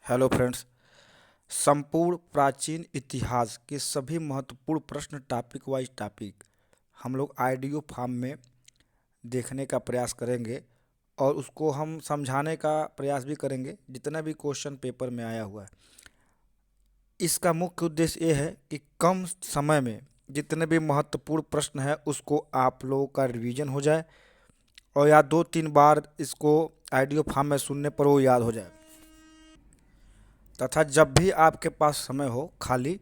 Hello friends. संपूर्ण प्राचीन इतिहास के सभी महत्वपूर्ण प्रश्न टॉपिक वाइज टॉपिक हम लोग आइडियो फॉर्म में देखने का प्रयास करेंगे और उसको हम समझाने का प्रयास भी करेंगे जितना भी क्वेश्चन पेपर में आया हुआ है। इसका मुख्य उद्देश्य ये है कि कम समय में जितने भी महत्वपूर्ण प्रश्न है उसको आप लोगों का रिवीजन हो जाए और या 2-3 बार इसको आइडियो फॉर्म में सुनने पर वो याद हो जाए तथा जब भी आपके पास समय हो खाली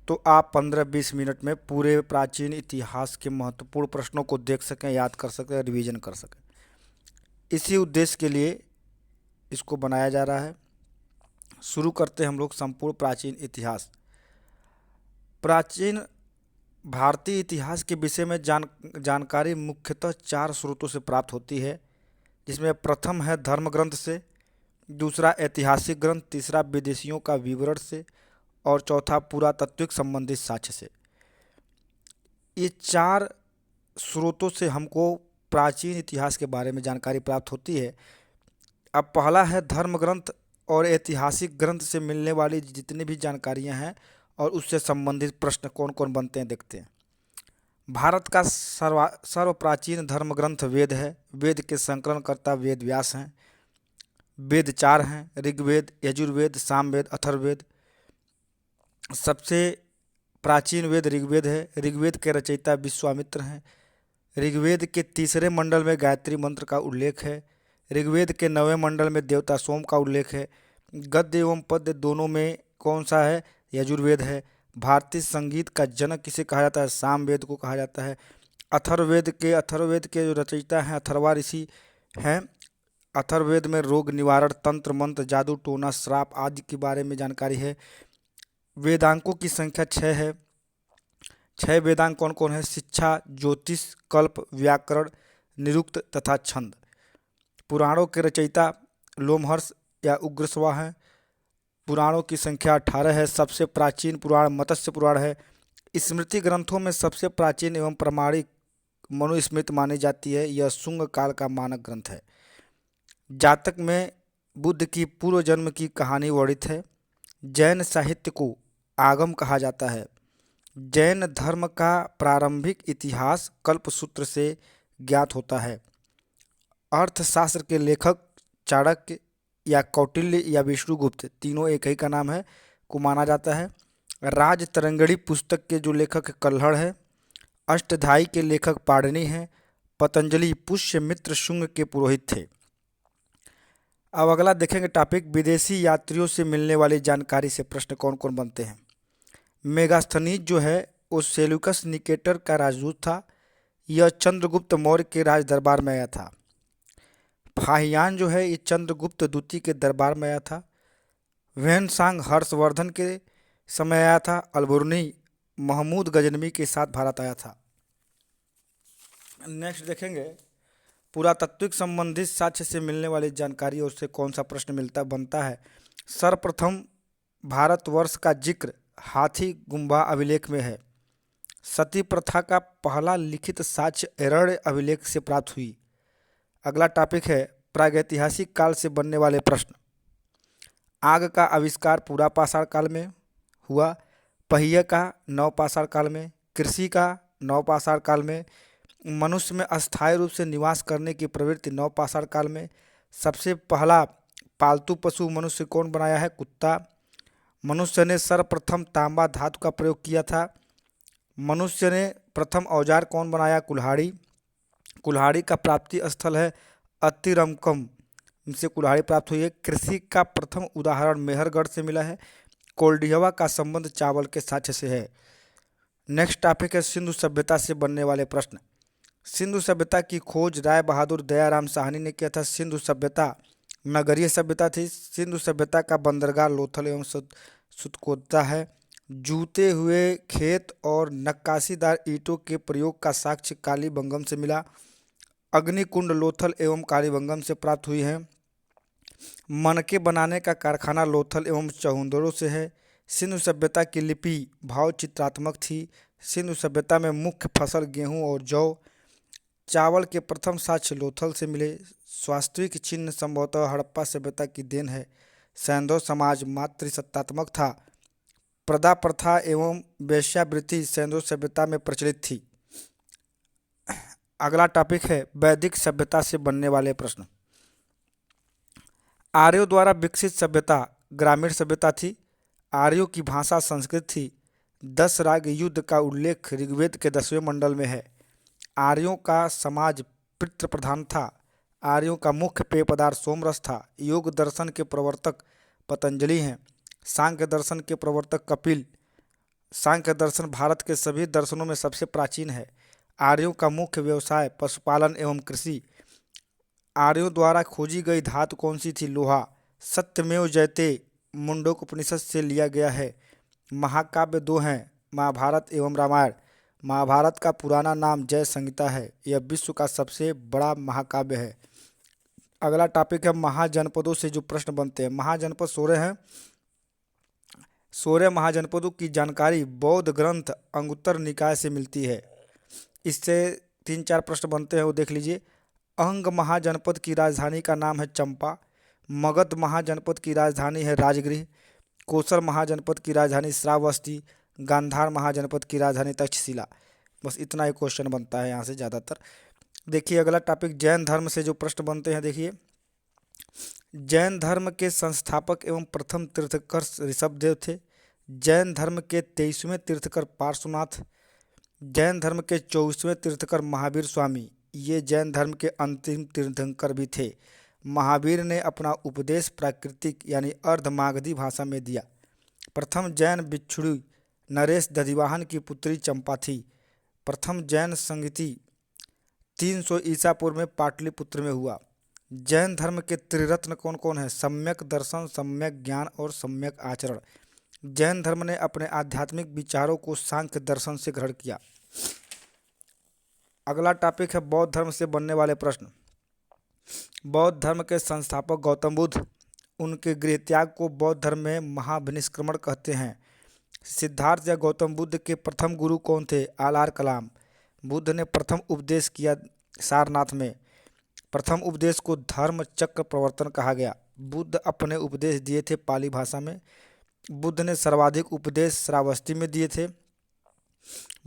तो आप 15-20 मिनट में पूरे प्राचीन इतिहास के महत्वपूर्ण प्रश्नों को देख सकें, याद कर सकें, रिवीजन कर सकें। इसी उद्देश्य के लिए इसको बनाया जा रहा है। शुरू करते हैं हम लोग संपूर्ण प्राचीन इतिहास। प्राचीन भारतीय इतिहास के विषय में जानकारी मुख्यतः 4 स्रोतों से प्राप्त होती है, जिसमें प्रथम है धर्म ग्रंथ से, दूसरा ऐतिहासिक ग्रंथ, तीसरा विदेशियों का विवरण से और चौथा पुरातात्विक संबंधित साक्ष्य से। ये 4 स्रोतों से हमको प्राचीन इतिहास के बारे में जानकारी प्राप्त होती है। अब पहला है धर्म ग्रंथ और ऐतिहासिक ग्रंथ से मिलने वाली जितनी भी जानकारियां हैं और उससे संबंधित प्रश्न कौन कौन बनते हैं देखते हैं। भारत का सर्व प्राचीन धर्म ग्रंथ वेद है। वेद के संकलनकर्ता वेद व्यास हैं। वेद 4 हैं: ऋग्वेद, यजुर्वेद, सामवेद, अथर्ववेद। सबसे प्राचीन वेद ऋग्वेद है। ऋग्वेद के रचयिता विश्वामित्र हैं। ऋग्वेद के तीसरे मंडल में गायत्री मंत्र का उल्लेख है। ऋग्वेद के 9वें मंडल में देवता सोम का उल्लेख है। गद्य एवं पद्य दोनों में कौन सा है? यजुर्वेद है। भारतीय संगीत का जनक किसे कहा जाता है? सामवेद को कहा जाता है। अथर्ववेद के जो रचयिता हैं अथर्वा ऋषि हैं। अथर्ववेद में रोग निवारण, तंत्र मंत्र, जादू टोना, श्राप आदि के बारे में जानकारी है। वेदांकों की संख्या 6 है। 6 वेदांग कौन कौन है? शिक्षा, ज्योतिष, कल्प, व्याकरण, निरुक्त तथा छंद। पुराणों के रचयिता लोमहर्ष या उग्रश्वा हैं। पुराणों की संख्या 18 है। सबसे प्राचीन पुराण मत्स्य पुराण है। स्मृति ग्रंथों में सबसे प्राचीन एवं प्रामाणिक मनुस्मृति मानी जाती है। यह शुंग काल का मानक ग्रंथ है। जातक में बुद्ध की पूर्व जन्म की कहानी वर्णित है। जैन साहित्य को आगम कहा जाता है। जैन धर्म का प्रारंभिक इतिहास कल्पसूत्र से ज्ञात होता है। अर्थशास्त्र के लेखक चाणक्य या कौटिल्य या विष्णुगुप्त, तीनों एक ही का नाम है, को माना जाता है। राजतरंगिणी पुस्तक के जो लेखक कल्हड़ है। अष्टधाई के लेखक पाणिनि हैं। पतंजलि पुष्यमित्र शुंग के पुरोहित थे। अब अगला देखेंगे टॉपिक, विदेशी यात्रियों से मिलने वाली जानकारी से प्रश्न कौन कौन बनते हैं। मेगास्थनीज जो है वो सेल्यूकस निकेटर का राजदूत था। यह चंद्रगुप्त मौर्य के राज दरबार में आया था। फाहियान जो है ये चंद्रगुप्त द्वितीय के दरबार में आया था। वैनसांग हर्षवर्धन के समय आया था। अलबुर्नी महमूद गजनवी के साथ भारत आया था। नेक्स्ट देखेंगे पुरातात्विक संबंधित साक्ष्य से मिलने वाली जानकारी और उससे कौन सा प्रश्न बनता है। सर्वप्रथम भारतवर्ष का जिक्र हाथी गुम्बा अभिलेख में है। सती प्रथा का पहला लिखित साक्ष्य एरण्य अभिलेख से प्राप्त हुई। अगला टॉपिक है प्रागैतिहासिक काल से बनने वाले प्रश्न। आग का आविष्कार पूरा पाषाण काल में हुआ। पहिए का नवपाषाण काल में। कृषि का नवपाषाण काल में। मनुष्य में अस्थायी रूप से निवास करने की प्रवृत्ति नवपाषाण काल में। सबसे पहला पालतू पशु मनुष्य कौन बनाया है? कुत्ता। मनुष्य ने सर्वप्रथम तांबा धातु का प्रयोग किया था। मनुष्य ने प्रथम औजार कौन बनाया? कुल्हाड़ी। कुल्हाड़ी का प्राप्ति स्थल है अतिरमकम से कुल्हाड़ी प्राप्त हुई है। कृषि का प्रथम उदाहरण मेहरगढ़ से मिला है। कोल्डिहवा का संबंध चावल के साक्ष्य से है। नेक्स्ट टॉपिक है सिंधु सभ्यता से बनने वाले प्रश्न। सिंधु सभ्यता की खोज राय बहादुर दयाराम साहनी ने किया था। सिंधु सभ्यता नगरीय सभ्यता थी। सिंधु सभ्यता का बंदरगाह लोथल एवं सुतकोता है। जूते हुए खेत और नक्काशीदार ईंटों के प्रयोग का साक्ष्य कालीबंगम से मिला। अग्निकुंड लोथल एवं कालीबंगम से प्राप्त हुई है। मनके बनाने का कारखाना लोथल एवं चहुंदड़ों से है। सिंधु सभ्यता की लिपि भाव चित्रात्मक थी। सिंधु सभ्यता में मुख्य फसल गेहूं और जौ। चावल के प्रथम साक्ष्य लोथल से मिले। वास्तविक चिन्ह संभवतः हड़प्पा सभ्यता की देन है। सैंधव समाज मातृसत्तात्मक था। प्रदा प्रथा एवं वेश्यावृत्ति सैंधव सभ्यता में प्रचलित थी। अगला टॉपिक है वैदिक सभ्यता से बनने वाले प्रश्न। आर्यों द्वारा विकसित सभ्यता ग्रामीण सभ्यता थी। आर्यों की भाषा संस्कृत थी। 10 राग युद्ध का उल्लेख ऋग्वेद के 10वें मंडल में है। आर्यों का समाज पितृ प्रधान था। आर्यों का मुख्य पेय पदार्थ सोमरस था। योग दर्शन के प्रवर्तक पतंजलि हैं। सांख्य दर्शन के प्रवर्तक कपिल। सांख्य दर्शन भारत के सभी दर्शनों में सबसे प्राचीन है। आर्यों का मुख्य व्यवसाय पशुपालन एवं कृषि। आर्यों द्वारा खोजी गई धातु कौन सी थी? लोहा। सत्यमेव जयते मुंडकोपनिषद से लिया गया है। महाकाव्य 2 हैं, महाभारत एवं रामायण। महाभारत का पुराना नाम जय संहिता है। यह विश्व का सबसे बड़ा महाकाव्य है। अगला टॉपिक है महाजनपदों से जो प्रश्न बनते हैं। महाजनपद 16 हैं। 16 महाजनपदों की जानकारी बौद्ध ग्रंथ अंगुत्तर निकाय से मिलती है। इससे 3-4 प्रश्न बनते हैं, वो देख लीजिए। अंग महाजनपद की राजधानी का नाम है चंपा। मगध महाजनपद की राजधानी है राजगृह। कोसर महाजनपद की राजधानी श्रावस्ती। गांधार महाजनपद की राजधानी तक्षशिला। बस इतना ही क्वेश्चन बनता है यहाँ से ज़्यादातर। देखिए अगला टॉपिक जैन धर्म से जो प्रश्न बनते हैं। देखिए जैन धर्म के संस्थापक एवं प्रथम तीर्थकर ऋषभदेव थे। जैन धर्म के 23वें तीर्थकर पार्श्वनाथ। जैन धर्म के 24वें तीर्थकर महावीर स्वामी। ये जैन धर्म के अंतिम तीर्थंकर भी थे। महावीर ने अपना उपदेश प्राकृतिक यानी अर्धमागधी भाषा में दिया। प्रथम जैन भिक्षुणी नरेश दधिवाहन की पुत्री चंपा थी। प्रथम जैन संगीति 300 ईसा पूर्व में पाटलिपुत्र में हुआ। जैन धर्म के त्रिरत्न कौन कौन है? सम्यक दर्शन, सम्यक ज्ञान और सम्यक आचरण। जैन धर्म ने अपने आध्यात्मिक विचारों को सांख्य दर्शन से ग्रहण किया। अगला टॉपिक है बौद्ध धर्म से बनने वाले प्रश्न। बौद्ध धर्म के संस्थापक गौतम बुद्ध। उनके गृह त्याग को बौद्ध धर्म में महाभिनिष्क्रमण कहते हैं। सिद्धार्थ या गौतम बुद्ध के प्रथम गुरु कौन थे? आलार कलाम। बुद्ध ने प्रथम उपदेश किया सारनाथ में। प्रथम उपदेश को धर्म चक्र प्रवर्तन कहा गया। बुद्ध अपने उपदेश दिए थे पाली भाषा में। बुद्ध ने सर्वाधिक उपदेश श्रावस्ती में दिए थे।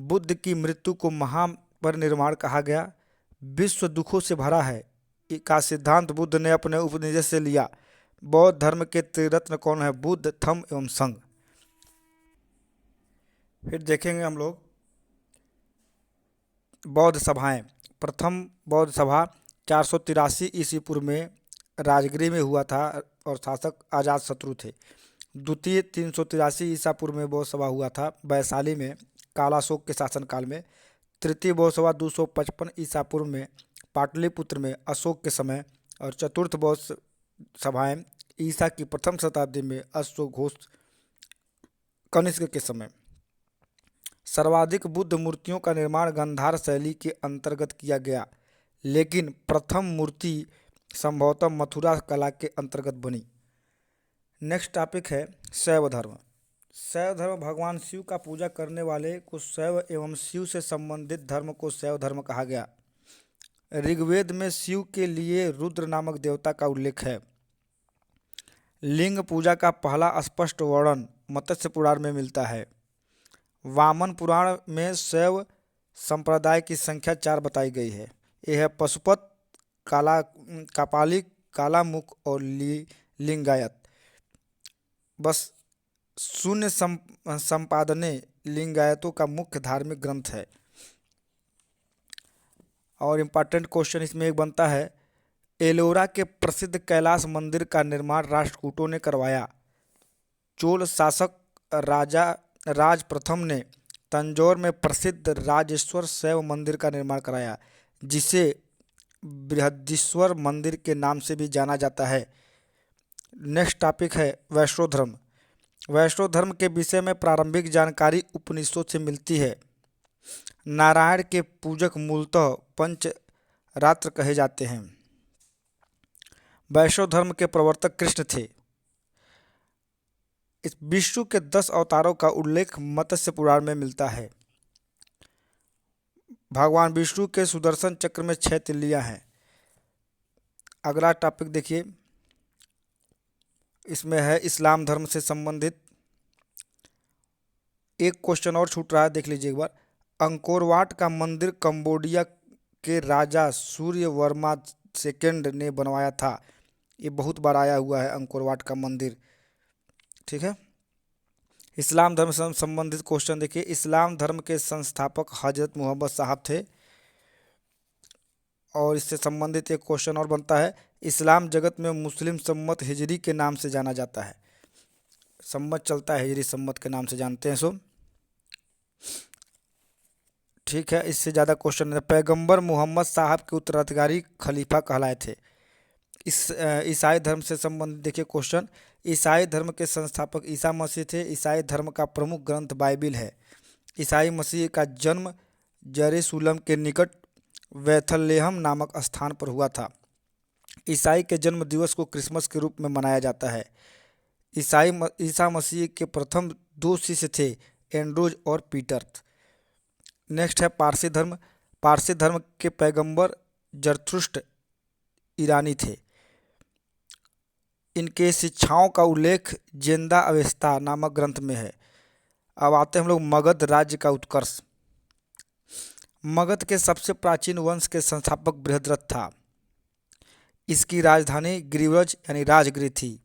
बुद्ध की मृत्यु को महापरिनिर्वाण कहा गया। विश्व दुखों से भरा है का सिद्धांत बुद्ध ने अपने उपनिषद से लिया। बौद्ध धर्म के त्रिरत्न कौन है? बुद्ध, धम्म एवं संघ। फिर देखेंगे हम लोग बौद्ध सभाएं। प्रथम बौद्ध सभा 483 ईस्वी पूर्व में राजगृह में हुआ था और शासक अजातशत्रु थे। द्वितीय 383 ईसा पूर्व में बौद्ध सभा हुआ था वैशाली में कालाशोक के शासनकाल में। तृतीय बौद्ध सभा 255 ईसा पूर्व में पाटलिपुत्र में अशोक के समय। और चतुर्थ बौद्ध सभाएं ईसा की प्रथम शताब्दी में अश्वघोष कनिष्क के समय। सर्वाधिक बुद्ध मूर्तियों का निर्माण गांधार शैली के अंतर्गत किया गया, लेकिन प्रथम मूर्ति संभवतः मथुरा कला के अंतर्गत बनी। नेक्स्ट टॉपिक है शैव धर्म। शैव धर्म भगवान शिव का पूजा करने वाले को शैव एवं शिव से संबंधित धर्म को शैव धर्म कहा गया। ऋग्वेद में शिव के लिए रुद्र नामक देवता का उल्लेख है। लिंग पूजा का पहला स्पष्ट वर्णन मत्स्य पुराण में मिलता है। वामन पुराण में शैव संप्रदाय की संख्या 4 बताई गई है। यह है पशुपत, कापालिक, कालामुख और लिंगायत। बस शून्य संपादने लिंगायतों का मुख्य धार्मिक ग्रंथ है। और इम्पॉर्टेंट क्वेश्चन इसमें एक बनता है, एलोरा के प्रसिद्ध कैलाश मंदिर का निर्माण राष्ट्रकूटों ने करवाया। चोल शासक राज प्रथम ने तंजौर में प्रसिद्ध राजेश्वर शैव मंदिर का निर्माण कराया, जिसे बृहदीश्वर मंदिर के नाम से भी जाना जाता है। नेक्स्ट टॉपिक है वैष्णव धर्म। वैष्णव धर्म के विषय में प्रारंभिक जानकारी उपनिषदों से मिलती है। नारायण के पूजक मूलतः पंचरात्र कहे जाते हैं। वैष्णव धर्म के प्रवर्तक कृष्ण थे। इस विष्णु के 10 अवतारों का उल्लेख मत्स्य पुराण में मिलता है। भगवान विष्णु के सुदर्शन चक्र में 6 तिल्लियां हैं। अगला टॉपिक देखिए, इसमें है इस्लाम धर्म से संबंधित। एक क्वेश्चन और छूट रहा है, देख लीजिए एक बार। अंकोरवाट का मंदिर कंबोडिया के राजा सूर्य वर्मा सेकेंड ने बनवाया था। ये बहुत बार आया हुआ है अंकोरवाट का मंदिर। ठीक है। इस्लाम धर्म से संबंधित क्वेश्चन देखिए। इस्लाम धर्म के संस्थापक हजरत मोहम्मद साहब थे। और इससे संबंधित एक क्वेश्चन और बनता है। इस्लाम जगत में मुस्लिम सम्मत हिजरी के नाम से जाना जाता है। सम्मत चलता है, हिजरी सम्मत के नाम से जानते हैं सो। ठीक है, इससे ज़्यादा क्वेश्चन है। पैगंबर मोहम्मद साहब के उत्तराधिकारी खलीफा कहलाए थे। इस ईसाई धर्म से संबंधित देखिए क्वेश्चन। ईसाई धर्म के संस्थापक ईसा मसीह थे। ईसाई धर्म का प्रमुख ग्रंथ बाइबिल है। ईसाई मसीह का जन्म यरूशलेम के निकट बैथलेहम नामक स्थान पर हुआ था। ईसाई के जन्म दिवस को क्रिसमस के रूप में मनाया जाता है। ईसा मसीह के प्रथम दो शिष्य थे, एंड्रोज और पीटर। नेक्स्ट है पारसी धर्म। पारसी धर्म के पैगंबर जरथुष्ट्र ईरानी थे। इनके शिक्षाओं का उल्लेख जेंदा अवेस्ता नामक ग्रंथ में है। अब आते हैं हम लोग मगध राज्य का उत्कर्ष। मगध के सबसे प्राचीन वंश के संस्थापक बृहद्रथ था। इसकी राजधानी गिरिव्रज यानी राजगृह थी।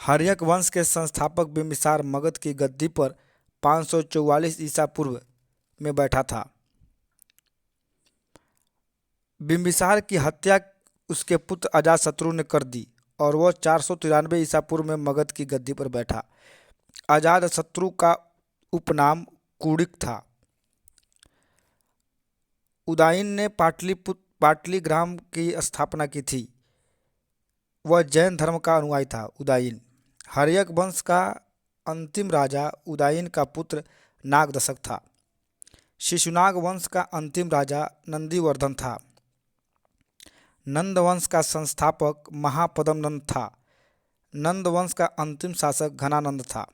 हर्यक वंश के संस्थापक बिंबिसार मगध की गद्दी पर 544 ईसा पूर्व में बैठा था। बिंबिसार की हत्या उसके पुत्र अजातशत्रु ने कर दी और वह 493 ईसा पूर्व में मगध की गद्दी पर बैठा। अजातशत्रु का उपनाम कुड़िक था। उदयन ने पाटलिग्राम की स्थापना की थी। वह जैन धर्म का अनुयायी था। उदयन हर्यक वंश का अंतिम राजा उदयन का पुत्र नागदशक था। शिशुनाग वंश का अंतिम राजा नंदीवर्धन था। नंद वंश का संस्थापक महापद्मनंद था। नंद वंश का अंतिम शासक घनानंद था।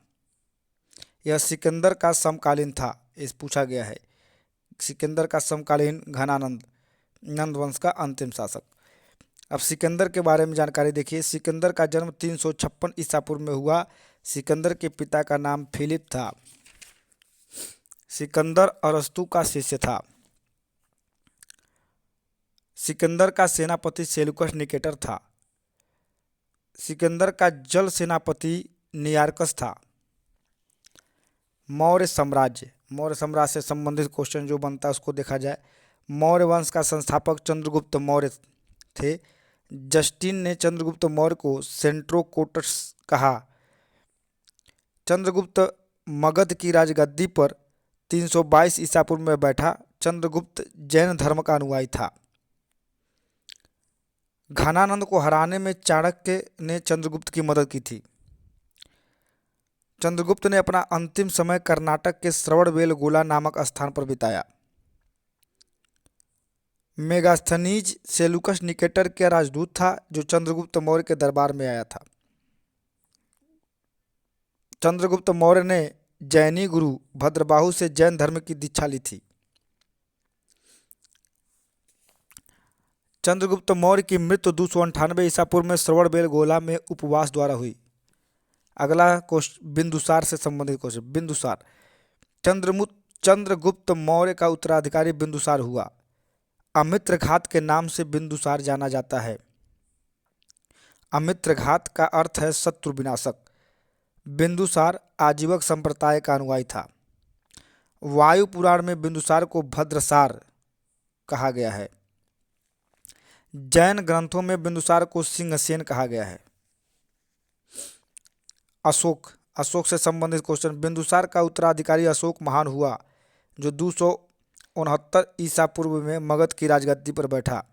यह सिकंदर का समकालीन था। इस पूछा गया है, सिकंदर का समकालीन घनानंद, नंद वंश का अंतिम शासक। अब सिकंदर के बारे में जानकारी देखिए। सिकंदर का जन्म 356 ईसा पूर्व में हुआ। सिकंदर के पिता का नाम फिलिप था। सिकंदर अरस्तु का शिष्य था। सिकंदर का सेनापति सेल्यूकस निकेटर था। सिकंदर का जल सेनापति नियार्कस था। मौर्य साम्राज्य से संबंधित क्वेश्चन जो बनता है उसको देखा जाए। मौर्य वंश का संस्थापक चंद्रगुप्त मौर्य थे। जस्टिन ने चंद्रगुप्त मौर्य को सेंट्रोकोटस कहा। चंद्रगुप्त मगध की राजगद्दी पर 322 ईसा पूर्व में बैठा। चंद्रगुप्त जैन धर्म का अनुयायी था। घनानंद को हराने में चाणक्य ने चंद्रगुप्त की मदद की थी। चंद्रगुप्त ने अपना अंतिम समय कर्नाटक के श्रवणबेलगोला नामक स्थान पर बिताया। मेगास्थनीज सेल्यूकस निकेटर का राजदूत था जो चंद्रगुप्त मौर्य के दरबार में आया था। चंद्रगुप्त मौर्य ने जैनी गुरु भद्रबाहु से जैन धर्म की दीक्षा ली थी। चंद्रगुप्त मौर्य की मृत्यु 298 ईसा पूर्व में श्रवणबेलगोला में उपवास द्वारा हुई। अगला क्वेश्चन बिंदुसार से संबंधित क्वेश्चन। बिंदुसार चंद्रगुप्त मौर्य का उत्तराधिकारी बिंदुसार हुआ। अमित्रघात के नाम से बिंदुसार जाना जाता है। अमित्रघात का अर्थ है शत्रु विनाशक। बिंदुसार आजीवक संप्रदाय का अनुयायी था। वायु पुराण में बिंदुसार को भद्रसार कहा गया है। जैन ग्रंथों में बिंदुसार को सिंहसेन कहा गया है। अशोक से संबंधित क्वेश्चन। बिंदुसार का उत्तराधिकारी अशोक महान हुआ जो 269 ईसा पूर्व में मगध की राजगद्दी पर बैठा।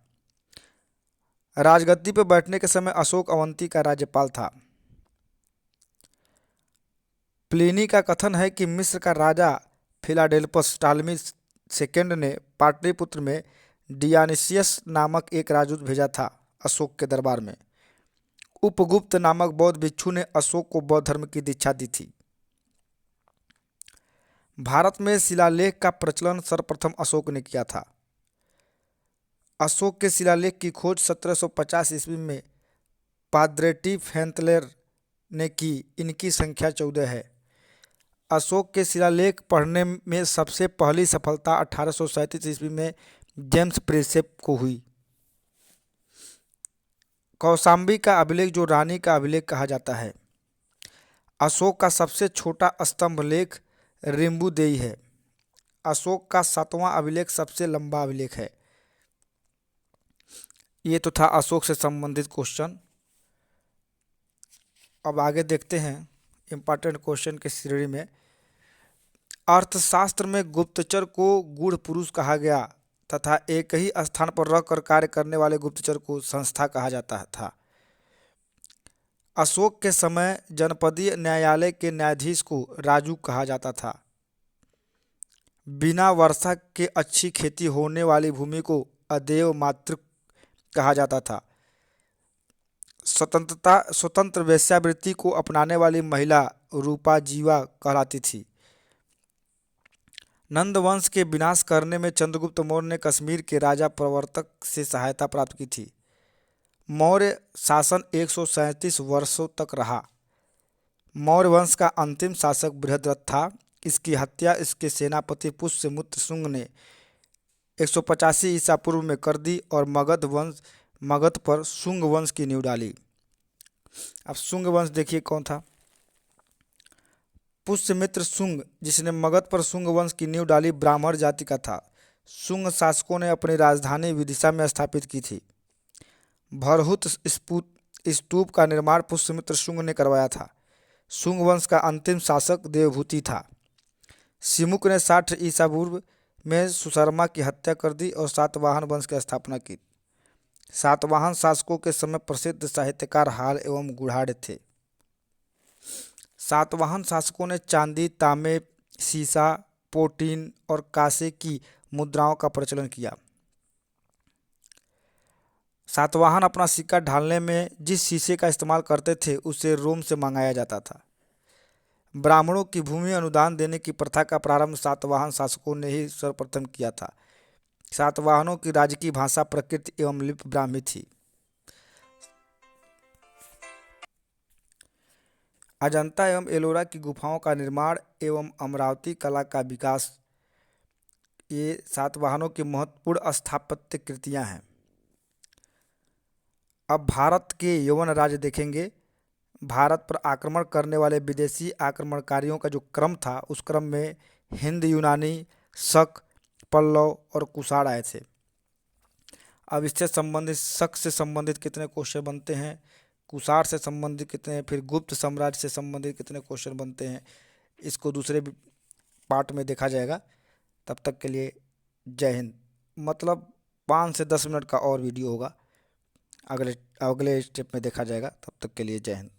राजगद्दी पर बैठने के समय अशोक अवंती का राज्यपाल था। प्लिनी का कथन है कि मिस्र का राजा फिलाडेल्फस टालमी सेकेंड ने पाटलिपुत्र में डियानिसियस नामक एक राजदूत भेजा था अशोक के दरबार में। उपगुप्त नामक बौद्ध भिक्षु ने अशोक को बौद्ध धर्म की दीक्षा दी थी। भारत में शिलालेख का प्रचलन सर्वप्रथम अशोक ने किया था। अशोक के शिलालेख की खोज 1750 ईस्वी में पाद्रेटिफ हैंतलेर ने की। इनकी संख्या 14 है। अशोक के शिलालेख पढ़ने में सबसे पहली सफलता 1837 ईस्वी में जेम्स प्रिंसेप को हुई। कौशाम्बी का अभिलेख, जो रानी का अभिलेख कहा जाता है। अशोक का सबसे छोटा स्तंभ लेख रिम्बुदेई है। अशोक का 7वां अभिलेख सबसे लंबा अभिलेख है। ये तो था अशोक से संबंधित क्वेश्चन। अब आगे देखते हैं इंपॉर्टेंट क्वेश्चन के श्रेणी में। अर्थशास्त्र में गुप्तचर को गूढ़ पुरुष कहा गया तथा एक ही स्थान पर रहकर कार्य करने वाले गुप्तचर को संस्था कहा जाता था। अशोक के समय जनपदीय न्यायालय के न्यायाधीश को राजू कहा जाता था। बिना वर्षा के अच्छी खेती होने वाली भूमि को अदेव मातृक कहा जाता था। स्वतंत्र वेश्यावृत्ति को अपनाने वाली महिला रूपा जीवा कहलाती थी। नंद वंश के विनाश करने में चंद्रगुप्त मौर्य ने कश्मीर के राजा प्रवर्तक से सहायता प्राप्त की थी। मौर्य शासन 137 वर्षों तक रहा। मौर्य वंश का अंतिम शासक बृहद्रथ था। इसकी हत्या इसके सेनापति पुष्यमित्र शुंग ने 185 ईसा पूर्व में कर दी और मगध पर शुंग वंश की नींव डाली। अब शुंग वंश देखिए कौन था। पुष्यमित्र शुंग, जिसने मगध पर शुंग वंश की नींव डाली, ब्राह्मण जाति का था। शुंग शासकों ने अपनी राजधानी विदिशा में स्थापित की थी। भरहुत स्तूप का निर्माण पुष्यमित्र शुंग ने करवाया था। शुंग वंश का अंतिम शासक देवभूति था। सिमुक ने 60 ईसा पूर्व में सुशर्मा की हत्या कर दी और सातवाहन वंश की स्थापना की। सातवाहन शासकों के समय प्रसिद्ध साहित्यकार हाल एवं गुढ़ाढ़ थे। सातवाहन शासकों ने चांदी, तांबे, सीसा, पोटीन और कांसे की मुद्राओं का प्रचलन किया। सातवाहन अपना सिक्का ढालने में जिस शीशे का इस्तेमाल करते थे उसे रोम से मंगाया जाता था। ब्राह्मणों की भूमि अनुदान देने की प्रथा का प्रारंभ सातवाहन शासकों ने ही सर्वप्रथम किया था। सातवाहनों की राजकीय भाषा प्राकृत एवं लिपि ब्राह्मी थी। अजंता एवं एलोरा की गुफाओं का निर्माण एवं अमरावती कला का विकास, ये सातवाहनों की महत्वपूर्ण स्थापत्य कृतियां हैं। अब भारत के यवन राज्य देखेंगे। भारत पर आक्रमण करने वाले विदेशी आक्रमणकारियों का जो क्रम था, उस क्रम में हिंद, यूनानी, शक, पल्लव और कुषाण आए थे। अब इससे संबंधित, शक से संबंधित कितने क्वेश्चन बनते हैं, कुषाण से संबंधित कितने हैं, फिर गुप्त साम्राज्य से संबंधित कितने क्वेश्चन बनते हैं, इसको दूसरे पार्ट में देखा जाएगा। तब तक के लिए जय हिंद। मतलब 5 से 10 मिनट का और वीडियो होगा, अगले स्टेप में देखा जाएगा। तब तक के लिए जय हिंद।